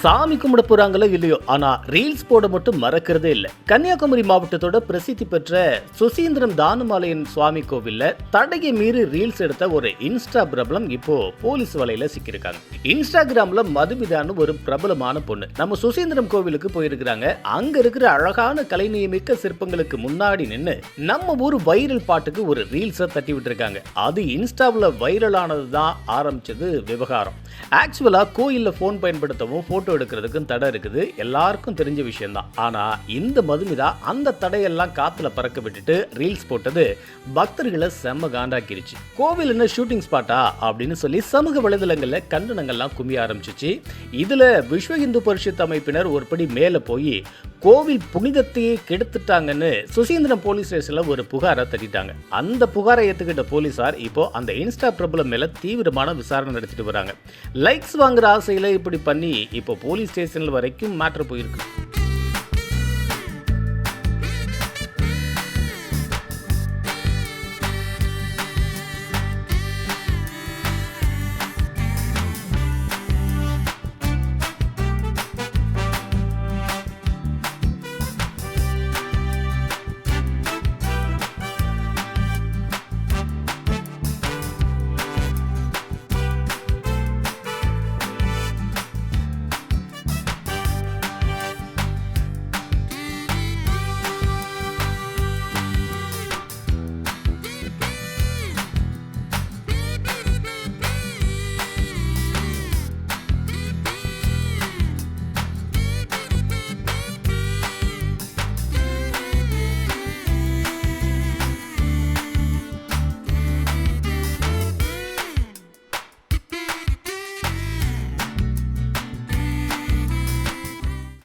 சாமி கும்பிட போறாங்களோ இல்லையோ, ஆனா ரீல்ஸ் போட மட்டும் மறக்கிறதே இல்லை. கன்னியாகுமரி மாவட்டத்தோட பிரசித்தி பெற்ற சுசீந்திரம் தானுமாலையன் சுவாமி கோவில்ல தடையை மீறி ரீல்ஸ் எடுத்த ஒரு இன்ஸ்டா பிரபலம் இப்போ போலீஸ் வலையில சிக்கியிருக்காங்க. இன்ஸ்டாகிராம்ல மதுமிதான்னு ஒரு பிரபலமான பொண்ணு நம்ம சுசீந்திரம் கோவிலுக்கு போயிருக்கிறாங்க. அங்க இருக்கிற அழகான கலைநயமிக்க சிற்பங்களுக்கு முன்னாடி நின்று நம்ம ஊர் வைரல் பாட்டுக்கு ஒரு ரீல்ஸை தட்டி விட்டுருக்காங்க. அது இன்ஸ்டாவில் வைரலானது தான் ஆரம்பிச்சது விவகாரம். ஆக்சுவலா கோயில்ல போன் பயன்படுத்தவும் போட்டோ எடுக்கிறதுக்கும் தடை இருக்குது, எல்லாருக்கும் தெரிஞ்ச விஷயம் தான். ஆனா இந்த மதுமிதா அந்த தடையெல்லாம் காத்துல பறக்க விட்டுட்டு ரீல்ஸ் போட்டது பக்தர்களை செம்ம காண்டாக்கிருச்சு. கோவில் என்ன ஷூட்டிங் ஸ்பாட்டா அப்படின்னு சொல்லி சமூக வலைதளங்கள்ல கண்டனங்கள்லாம் குமிய ஆரம்பிச்சிச்சு. இதுல விஸ்வ இந்து பரிஷத் அமைப்பினர் ஒருபடி மேல போய் கோவில் புனிதத்தையே கெடுத்துட்டாங்கன்னு சுசீந்திரம் போலீஸ் ஸ்டேஷன்ல ஒரு புகாரை தட்டிட்டாங்க. அந்த புகாரை ஏத்துக்கிட்ட போலீசார் இப்போ அந்த இன்ஸ்டா பிரபலம் மேல தீவிரமான விசாரணை நடத்திட்டு வராங்க. லைக்ஸ் வாங்குற ஆசையில இப்படி பண்ணி இப்போ போலீஸ் ஸ்டேஷன்ல வரைக்கும் மேட்டர் போயிருக்கு.